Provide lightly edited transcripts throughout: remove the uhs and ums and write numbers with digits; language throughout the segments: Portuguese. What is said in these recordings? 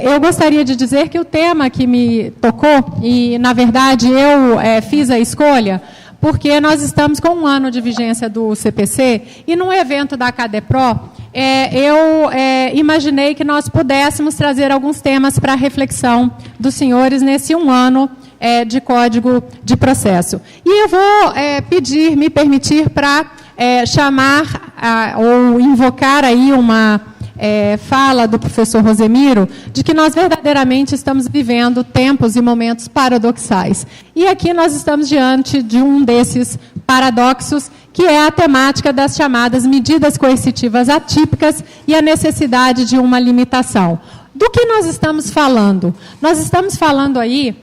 Eu gostaria de dizer que o tema que me tocou, e, na verdade, eu fiz a escolha, porque nós estamos com 1 ano de vigência do CPC, e num evento da CADEPRO, eu imaginei que nós pudéssemos trazer alguns temas para a reflexão dos senhores nesse 1 ano de Código de Processo. E eu vou me permitir para chamar ou invocar aí uma fala do professor Rosemiro, de que nós verdadeiramente estamos vivendo tempos e momentos paradoxais. E aqui nós estamos diante de um desses paradoxos, que é a temática das chamadas medidas coercitivas atípicas e a necessidade de uma limitação. Do que nós estamos falando? Nós estamos falando aí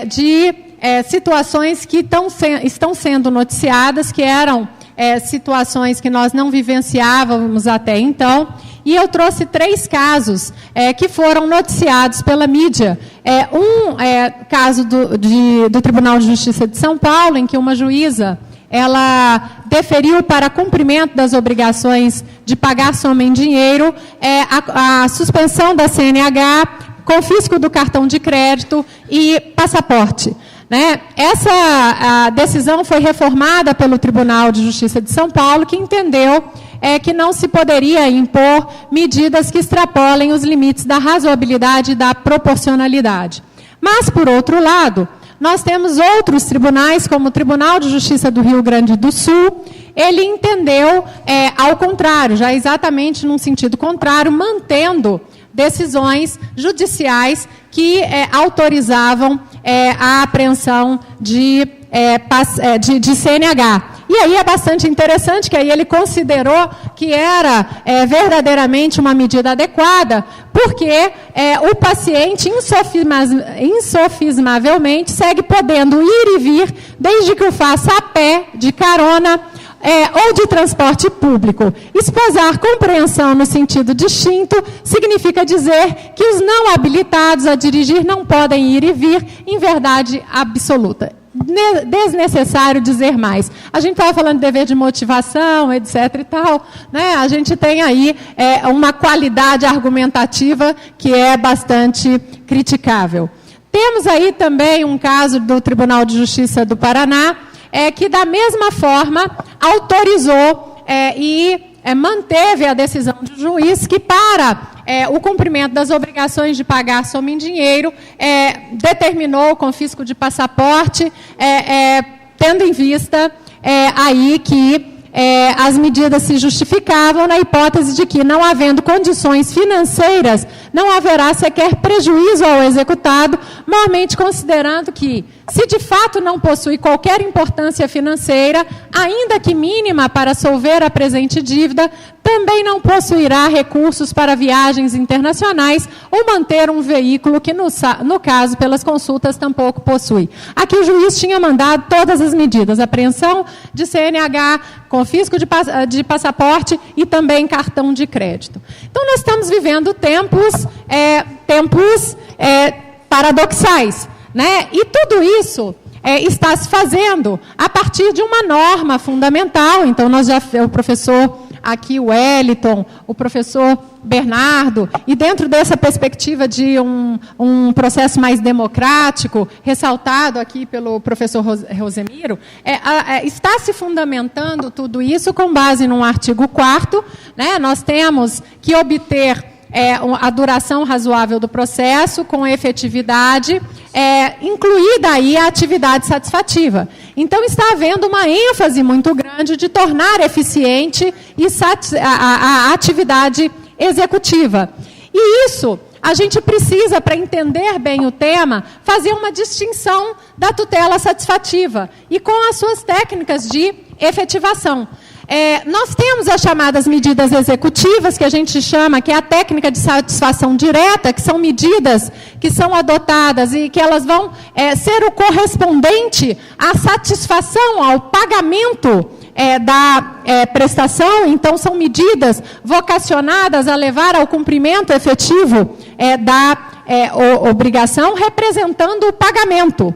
de situações que estão sendo noticiadas, que eram situações que nós não vivenciávamos até então, e eu trouxe 3 casos que foram noticiados pela mídia. Caso do Tribunal de Justiça de São Paulo, em que uma juíza ela deferiu para cumprimento das obrigações de pagar soma em dinheiro a suspensão da CNH, confisco do cartão de crédito e passaporte. Essa decisão foi reformada pelo Tribunal de Justiça de São Paulo, que entendeu que não se poderia impor medidas que extrapolem os limites da razoabilidade e da proporcionalidade. Mas, por outro lado, nós temos outros tribunais, como o Tribunal de Justiça do Rio Grande do Sul. Ele entendeu ao contrário, já exatamente num sentido contrário, mantendo decisões judiciais que autorizavam a apreensão de CNH. E aí é bastante interessante que aí ele considerou que era verdadeiramente uma medida adequada, porque o paciente insofismavelmente segue podendo ir e vir, desde que o faça a pé, de carona, ou de transporte público. Esposar compreensão no sentido distinto significa dizer que os não habilitados a dirigir não podem ir e vir em verdade absoluta. Desnecessário dizer mais. A gente estava falando de dever de motivação, etc. e tal, A gente tem aí uma qualidade argumentativa que é bastante criticável. Temos aí também um caso do Tribunal de Justiça do Paraná, que da mesma forma autorizou e manteve a decisão do juiz que, para o cumprimento das obrigações de pagar soma em dinheiro, determinou o confisco de passaporte, tendo em vista aí que as medidas se justificavam na hipótese de que, não havendo condições financeiras, não haverá sequer prejuízo ao executado, mormente considerando que, se de fato não possui qualquer importância financeira, ainda que mínima para solver a presente dívida, também não possuirá recursos para viagens internacionais ou manter um veículo que, no caso, pelas consultas, tampouco possui. Aqui o juiz tinha mandado todas as medidas, apreensão de CNH, confisco de passaporte e também cartão de crédito. Então, nós estamos vivendo tempos paradoxais, E tudo isso está se fazendo a partir de uma norma fundamental. Então, o professor aqui, o Wellington, o professor Bernardo, e dentro dessa perspectiva de um processo mais democrático, ressaltado aqui pelo professor Rosemiro, está se fundamentando tudo isso com base num artigo 4º, Nós temos que obter a duração razoável do processo, com efetividade, incluída aí a atividade satisfativa. Então, está havendo uma ênfase muito grande de tornar eficiente a atividade executiva. E isso, a gente precisa, para entender bem o tema, fazer uma distinção da tutela satisfativa e com as suas técnicas de efetivação. Nós temos as chamadas medidas executivas, que a gente chama, que é a técnica de satisfação direta, que são medidas que são adotadas e que elas vão ser o correspondente à satisfação, ao pagamento da prestação. Então, são medidas vocacionadas a levar ao cumprimento efetivo da obrigação, representando o pagamento.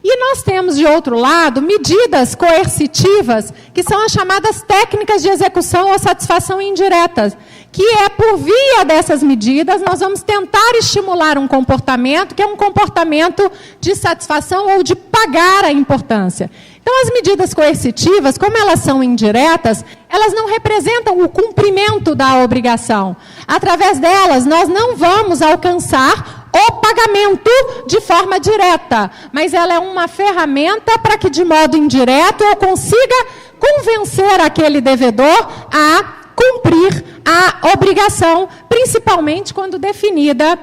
E nós temos, de outro lado, medidas coercitivas, que são as chamadas técnicas de execução ou satisfação indiretas, que é por via dessas medidas, nós vamos tentar estimular um comportamento que é um comportamento de satisfação ou de pagar a importância. Então, as medidas coercitivas, como elas são indiretas, elas não representam o cumprimento da obrigação. Através delas, nós não vamos alcançar o pagamento de forma direta, mas ela é uma ferramenta para que, de modo indireto, eu consiga convencer aquele devedor a cumprir a obrigação, principalmente quando definida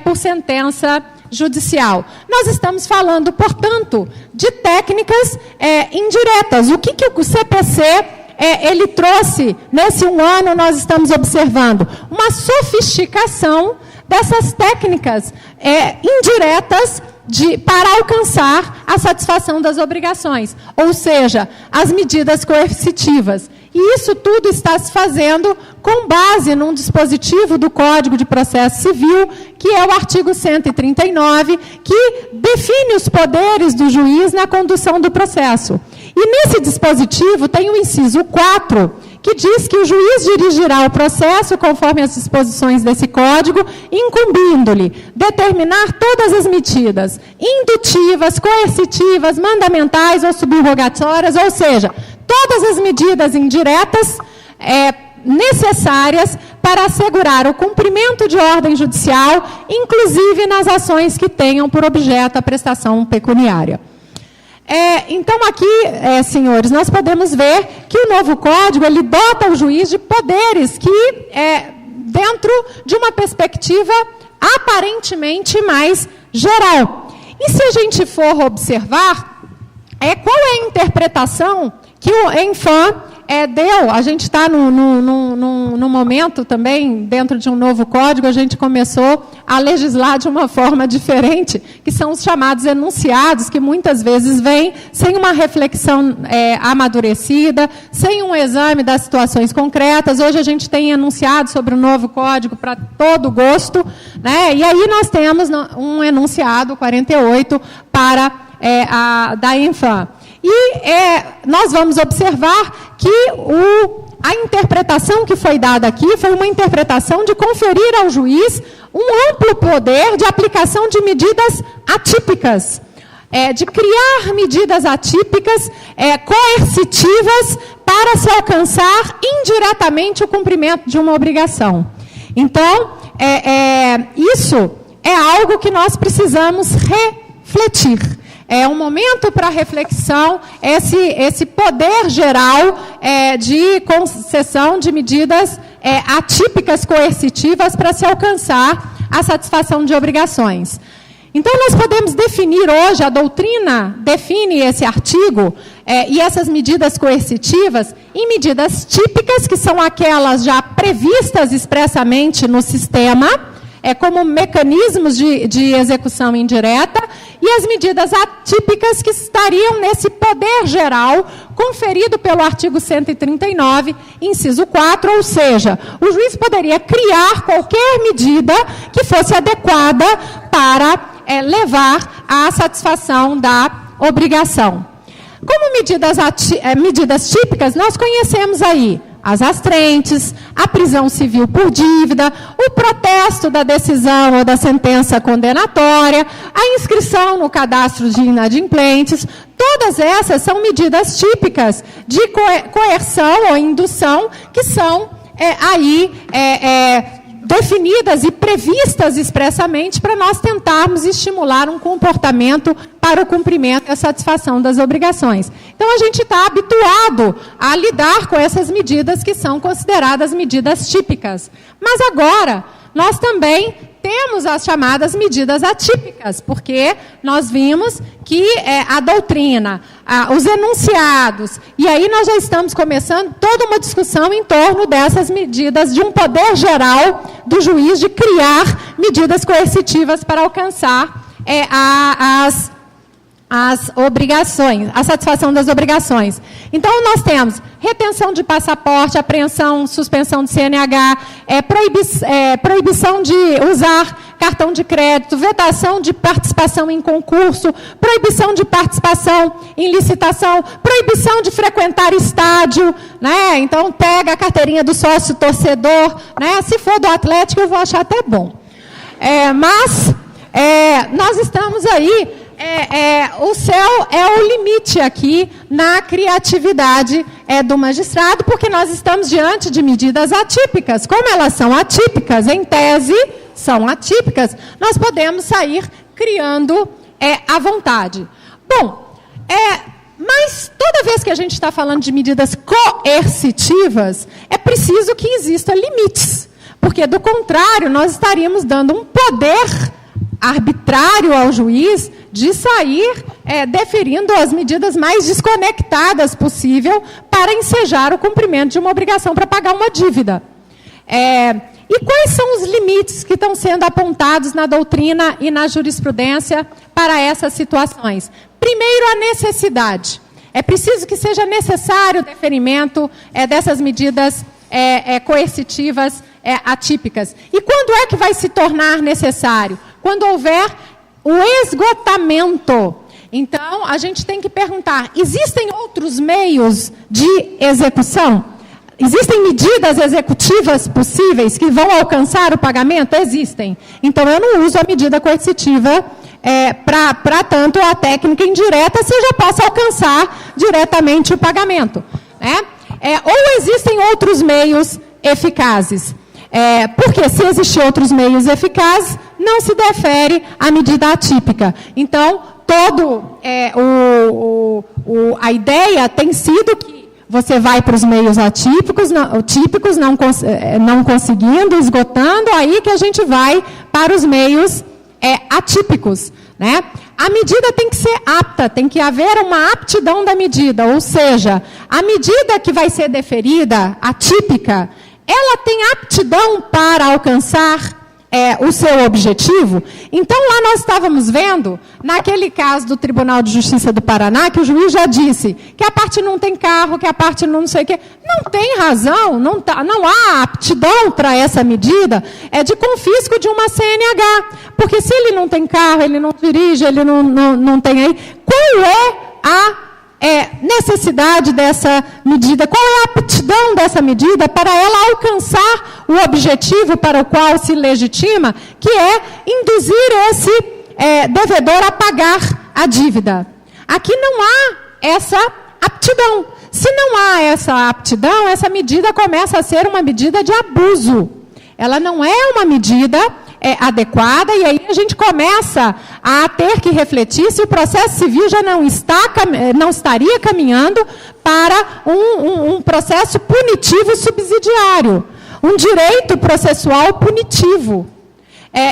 por sentença judicial. Nós estamos falando, portanto, de técnicas indiretas. O que o CPC ele trouxe nesse 1 ano? Nós estamos observando uma sofisticação dessas técnicas indiretas para alcançar a satisfação das obrigações, ou seja, as medidas coercitivas. E isso tudo está se fazendo com base num dispositivo do Código de Processo Civil, que é o artigo 139, que define os poderes do juiz na condução do processo. E nesse dispositivo tem o inciso 4, que diz que o juiz dirigirá o processo conforme as disposições desse código, incumbindo-lhe determinar todas as medidas indutivas, coercitivas, mandamentais ou subrogatórias, ou seja, todas as medidas indiretas necessárias para assegurar o cumprimento de ordem judicial, inclusive nas ações que tenham por objeto a prestação pecuniária. Então, aqui, senhores, nós podemos ver que o novo Código, ele dota o juiz de poderes que, dentro de uma perspectiva aparentemente mais geral. E se a gente for observar, qual é a interpretação que o ENFAM deu? A gente está no momento também, dentro de um novo código, a gente começou a legislar de uma forma diferente, que são os chamados enunciados, que muitas vezes vêm sem uma reflexão amadurecida, sem um exame das situações concretas. Hoje a gente tem enunciado sobre o novo código para todo gosto, né? E aí nós temos um enunciado 48 para da ENFAM. E nós vamos observar que a interpretação que foi dada aqui foi uma interpretação de conferir ao juiz um amplo poder de aplicação de medidas atípicas, de criar medidas atípicas, coercitivas, para se alcançar indiretamente o cumprimento de uma obrigação. Então, isso é algo que nós precisamos refletir. É um momento para reflexão, esse poder geral de concessão de medidas atípicas coercitivas para se alcançar a satisfação de obrigações. Então, nós podemos definir hoje, a doutrina define esse artigo e essas medidas coercitivas em medidas típicas, que são aquelas já previstas expressamente no sistema, como mecanismos de execução indireta, e as medidas atípicas que estariam nesse poder geral conferido pelo artigo 139, inciso 4, ou seja, o juiz poderia criar qualquer medida que fosse adequada para levar à satisfação da obrigação. Como medidas típicas, nós conhecemos aí as astrentes, a prisão civil por dívida, o protesto da decisão ou da sentença condenatória, a inscrição no cadastro de inadimplentes. Todas essas são medidas típicas de coerção ou indução, que são definidas e previstas expressamente para nós tentarmos estimular um comportamento para o cumprimento e a satisfação das obrigações. Então, a gente está habituado a lidar com essas medidas que são consideradas medidas típicas. Mas agora, nós também temos as chamadas medidas atípicas, porque nós vimos que a doutrina, os enunciados, e aí nós já estamos começando toda uma discussão em torno dessas medidas, de um poder geral do juiz de criar medidas coercitivas para alcançar as obrigações, a satisfação das obrigações. Então, nós temos retenção de passaporte, apreensão, suspensão de CNH, proibição de usar cartão de crédito, vedação de participação em concurso, proibição de participação em licitação, proibição de frequentar estádio, né? Então, pega a carteirinha do sócio torcedor, né? Se for do Atlético, eu vou achar até bom. Mas nós estamos aí... o céu é o limite aqui na criatividade do magistrado, porque nós estamos diante de medidas atípicas. Como elas são atípicas, em tese, são atípicas, nós podemos sair criando à vontade. Bom, mas toda vez que a gente está falando de medidas coercitivas, é preciso que existam limites, porque, do contrário, nós estaríamos dando um poder arbitrário ao juiz de sair deferindo as medidas mais desconectadas possível para ensejar o cumprimento de uma obrigação para pagar uma dívida. E quais são os limites que estão sendo apontados na doutrina e na jurisprudência para essas situações? Primeiro, a necessidade. É preciso que seja necessário o deferimento dessas medidas coercitivas atípicas. E quando é que vai se tornar necessário? Quando houver o esgotamento. Então, a gente tem que perguntar, existem outros meios de execução? Existem medidas executivas possíveis que vão alcançar o pagamento? Existem. Então, eu não uso a medida coercitiva para tanto a técnica indireta, se eu já posso alcançar diretamente o pagamento. Né? Ou existem outros meios eficazes. Porque se existem outros meios eficazes, não se defere a medida atípica. Então, a ideia tem sido que você vai para os meios atípicos, típicos, não conseguindo, esgotando, aí que a gente vai para os meios atípicos. Né? A medida tem que ser apta, tem que haver uma aptidão da medida, ou seja, a medida que vai ser deferida, atípica, ela tem aptidão para alcançar o seu objetivo? Então, lá nós estávamos vendo, naquele caso do Tribunal de Justiça do Paraná, que o juiz já disse que a parte não tem carro, que a parte não sei o quê. Não tem razão, não há aptidão para essa medida de confisco de uma CNH. Porque se ele não tem carro, ele não dirige, ele não tem aí... Qual é a necessidade dessa medida? Qual é a aptidão dessa medida para ela alcançar o objetivo para o qual se legitima, que é induzir esse devedor a pagar a dívida? Aqui não há essa aptidão. Se não há essa aptidão, essa medida começa a ser uma medida de abuso. Ela não é uma medida adequada, e aí a gente começa a ter que refletir se o processo civil já não estaria caminhando para um processo punitivo subsidiário, um direito processual punitivo.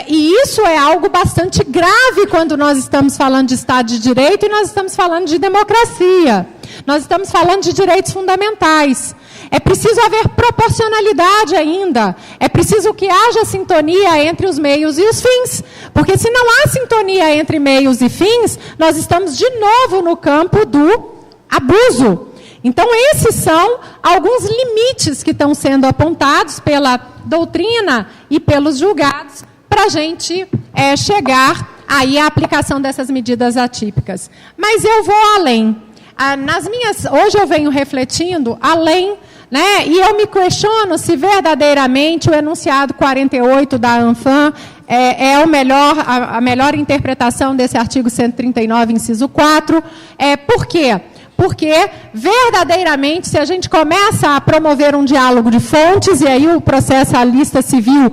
E isso é algo bastante grave quando nós estamos falando de Estado de Direito e nós estamos falando de democracia. Nós estamos falando de direitos fundamentais. É preciso haver proporcionalidade ainda. É preciso que haja sintonia entre os meios e os fins. Porque se não há sintonia entre meios e fins, nós estamos de novo no campo do abuso. Então, esses são alguns limites que estão sendo apontados pela doutrina e pelos julgados para a gente chegar aí à aplicação dessas medidas atípicas. Mas eu vou além. Hoje eu venho refletindo além, né, e eu me questiono se verdadeiramente o enunciado 48 da ANFAM a melhor interpretação desse artigo 139, inciso 4. Por quê? Porque, verdadeiramente, se a gente começa a promover um diálogo de fontes, e aí o processualista civil,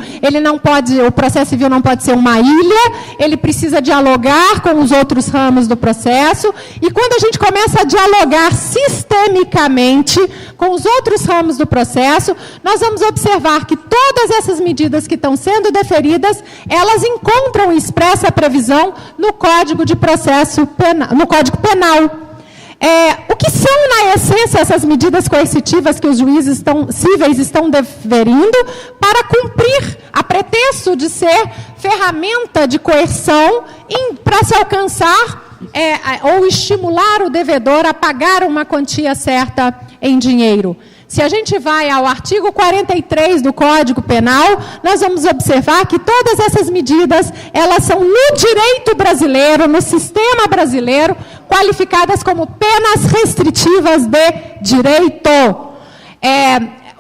o processo civil não pode ser uma ilha, ele precisa dialogar com os outros ramos do processo, e quando a gente começa a dialogar sistemicamente com os outros ramos do processo, nós vamos observar que todas essas medidas que estão sendo deferidas, elas encontram expressa previsão no Código de Processo Penal, no Código Penal. O que são, na essência, essas medidas coercitivas que os juízes cíveis estão deferindo para cumprir, a pretexto de ser ferramenta de coerção para se alcançar ou estimular o devedor a pagar uma quantia certa em dinheiro? Se a gente vai ao artigo 43 do Código Penal, nós vamos observar que todas essas medidas, elas são no direito brasileiro, no sistema brasileiro, qualificadas como penas restritivas de direito.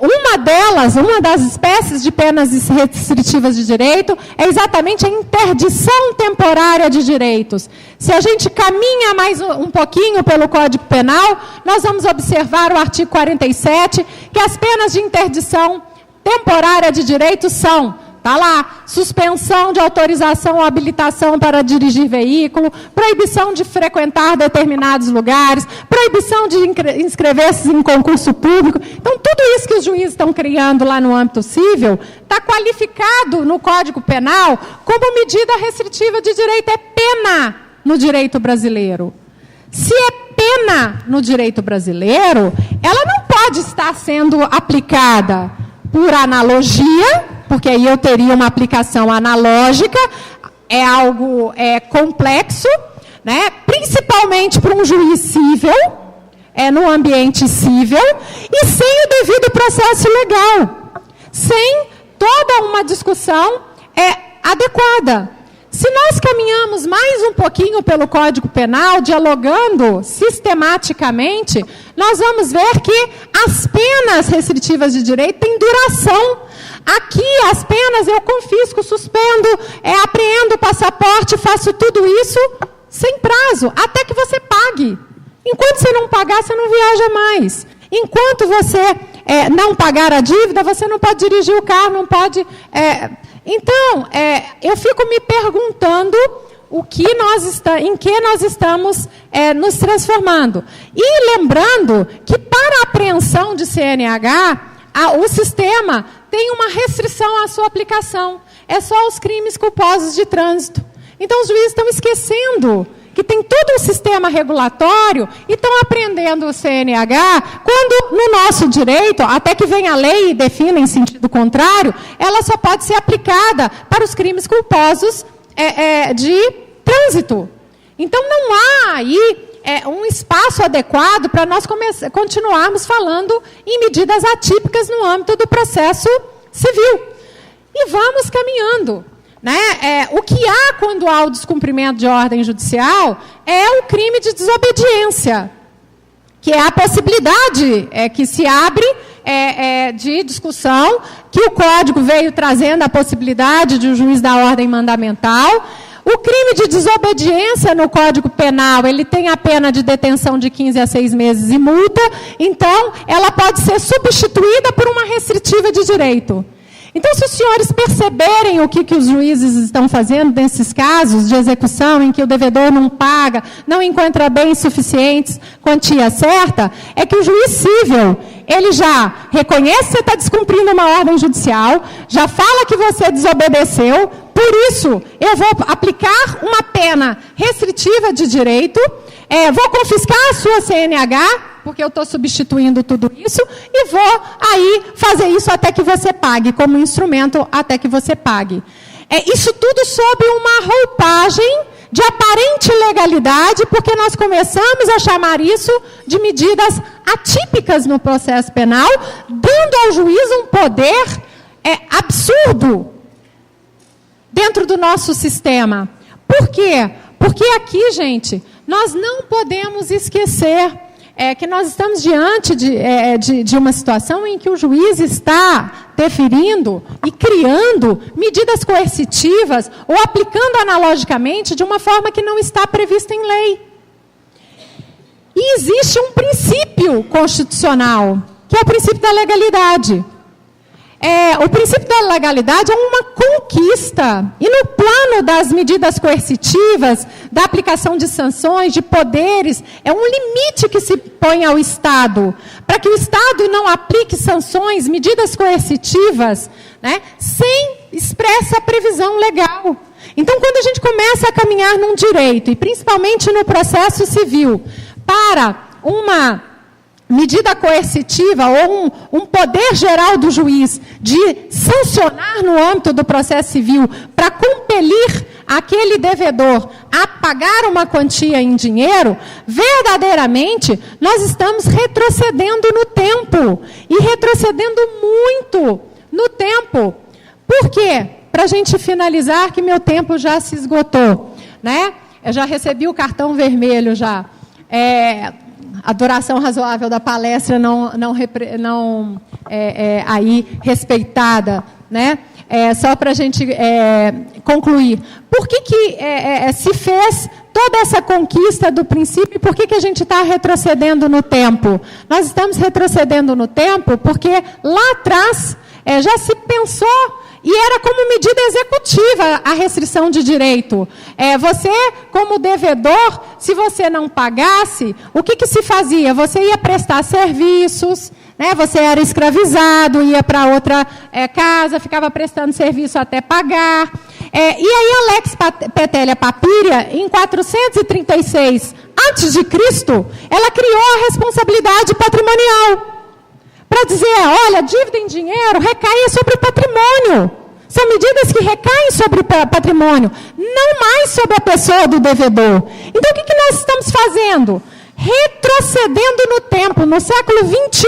Uma das espécies de penas restritivas de direito é exatamente a interdição temporária de direitos. Se a gente caminha mais um pouquinho pelo Código Penal, nós vamos observar o artigo 47, que as penas de interdição temporária de direitos são, está lá, suspensão de autorização ou habilitação para dirigir veículo, proibição de frequentar determinados lugares, proibição de inscrever-se em concurso público. Então, tudo isso que os juízes estão criando lá no âmbito civil está qualificado no Código Penal como medida restritiva de direito. É pena no direito brasileiro. Se é pena no direito brasileiro, ela não pode estar sendo aplicada por analogia, porque aí eu teria uma aplicação analógica, é algo complexo, né? Principalmente para um juiz civil, no ambiente civil, e sem o devido processo legal, sem toda uma discussão adequada. Se nós caminhamos mais um pouquinho pelo Código Penal, dialogando sistematicamente, nós vamos ver que as penas restritivas de direito têm duração. Aqui, as penas, eu confisco, suspendo, apreendo o passaporte, faço tudo isso sem prazo, até que você pague. Enquanto você não pagar, você não viaja mais. Enquanto você não pagar a dívida, você não pode dirigir o carro, não pode... Então, eu fico me perguntando em que nós estamos nos transformando. E lembrando que para a apreensão de CNH, o sistema tem uma restrição à sua aplicação. É só os crimes culposos de trânsito. Então, os juízes estão esquecendo que tem todo um sistema regulatório e estão apreendendo o CNH, quando no nosso direito, até que venha a lei e defina em sentido contrário, ela só pode ser aplicada para os crimes culposos de trânsito. Então, não há aí um espaço adequado para nós continuarmos falando em medidas atípicas no âmbito do processo civil. E vamos caminhando. O que há quando há o descumprimento de ordem judicial é o crime de desobediência, que é a possibilidade que se abre de discussão, que o Código veio trazendo a possibilidade de o juiz dar ordem mandamental. O crime de desobediência no Código Penal, ele tem a pena de detenção de 15 a 6 meses e multa, então ela pode ser substituída por uma restritiva de direito. Então, se os senhores perceberem o que os juízes estão fazendo nesses casos de execução, em que o devedor não paga, não encontra bens suficientes, quantia certa, é que o juiz civil, ele já reconhece que você está descumprindo uma ordem judicial, já fala que você desobedeceu, por isso, eu vou aplicar uma pena restritiva de direito, vou confiscar a sua CNH, porque eu estou substituindo tudo isso, e vou aí fazer isso até que você pague, como instrumento até que você pague. Isso tudo sob uma roupagem de aparente legalidade, porque nós começamos a chamar isso de medidas atípicas no processo penal, dando ao juiz um poder absurdo dentro do nosso sistema. Por quê? Porque aqui, gente, nós não podemos esquecer que nós estamos diante de uma situação em que o juiz está deferindo e criando medidas coercitivas ou aplicando analogicamente de uma forma que não está prevista em lei. E existe um princípio constitucional, que é o princípio da legalidade. O princípio da legalidade é uma conquista. E no plano das medidas coercitivas, da aplicação de sanções, de poderes, é um limite que se põe ao Estado, para que o Estado não aplique sanções, medidas coercitivas, sem expressa previsão legal. Então, quando a gente começa a caminhar num direito, e principalmente no processo civil, para uma medida coercitiva ou um poder geral do juiz de sancionar no âmbito do processo civil para compelir aquele devedor a pagar uma quantia em dinheiro, verdadeiramente nós estamos retrocedendo no tempo. tempo, e retrocedendo muito no tempo. Por quê? Para a gente finalizar, que meu tempo já se esgotou, né? Eu já recebi o cartão vermelho já. A duração razoável da palestra não aí respeitada, né? Só para a gente concluir. Por que se fez toda essa conquista do princípio e por que a gente está retrocedendo no tempo? Nós estamos retrocedendo no tempo porque lá atrás já se pensou e era como medida executiva a restrição de direito. Você, como devedor, se você não pagasse, o que se fazia? Você ia prestar serviços, né? Você era escravizado, ia para outra casa, ficava prestando serviço até pagar. E aí a Lex Petelia Papiria, em 436 a.C., ela criou a responsabilidade patrimonial. Para dizer, olha, dívida em dinheiro recai sobre o patrimônio. São medidas que recaem sobre o patrimônio, não mais sobre a pessoa do devedor. Então, o que nós estamos fazendo? Retrocedendo no tempo. No século XXI,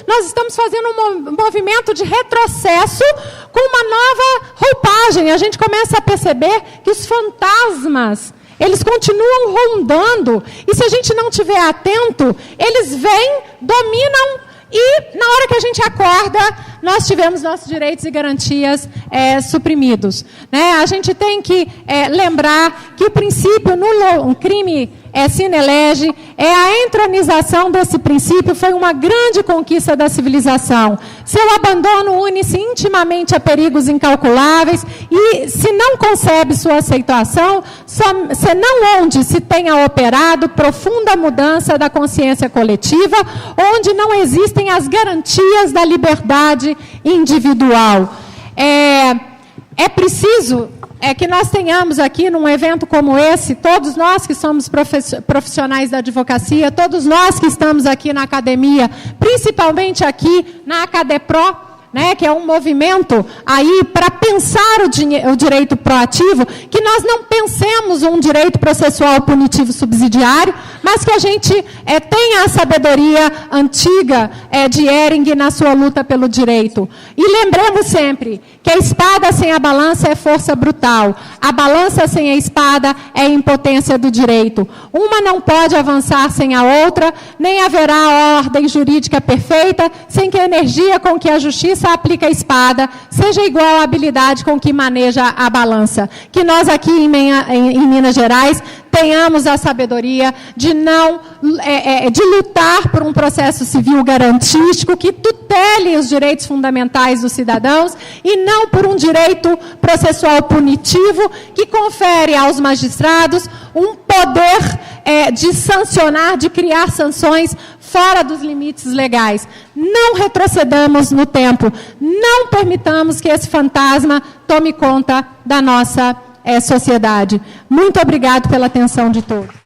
nós estamos fazendo um movimento de retrocesso com uma nova roupagem. A gente começa a perceber que os fantasmas, eles continuam rondando. E se a gente não estiver atento, eles vêm, dominam. E, na hora que a gente acorda, nós tivemos nossos direitos e garantias suprimidos. Né? A gente tem que lembrar que o princípio nulo crime sine lege, a entronização desse princípio foi uma grande conquista da civilização. Seu abandono une-se intimamente a perigos incalculáveis e, se não concebe sua aceitação, senão onde se tenha operado profunda mudança da consciência coletiva, onde não existem as garantias da liberdade individual. É preciso que nós tenhamos aqui, num evento como esse, todos nós que somos profissionais da advocacia, todos nós que estamos aqui na academia, principalmente aqui na Acadepro, né, que é um movimento aí para pensar o direito proativo, que nós não pensemos um direito processual punitivo subsidiário, mas que a gente tenha a sabedoria antiga de Ehring na sua luta pelo direito. E lembremos sempre que a espada sem a balança é força brutal. A balança sem a espada é impotência do direito. Uma não pode avançar sem a outra, nem haverá ordem jurídica perfeita sem que a energia com que a justiça aplica a espada seja igual à habilidade com que maneja a balança. Que nós aqui em Minas Gerais tenhamos a sabedoria de de lutar por um processo civil garantístico que tutele os direitos fundamentais dos cidadãos e não por um direito processual punitivo que confere aos magistrados um poder de sancionar, de criar sanções fora dos limites legais. Não retrocedamos no tempo, não permitamos que esse fantasma tome conta da nossa sociedade. Muito obrigado pela atenção de todos.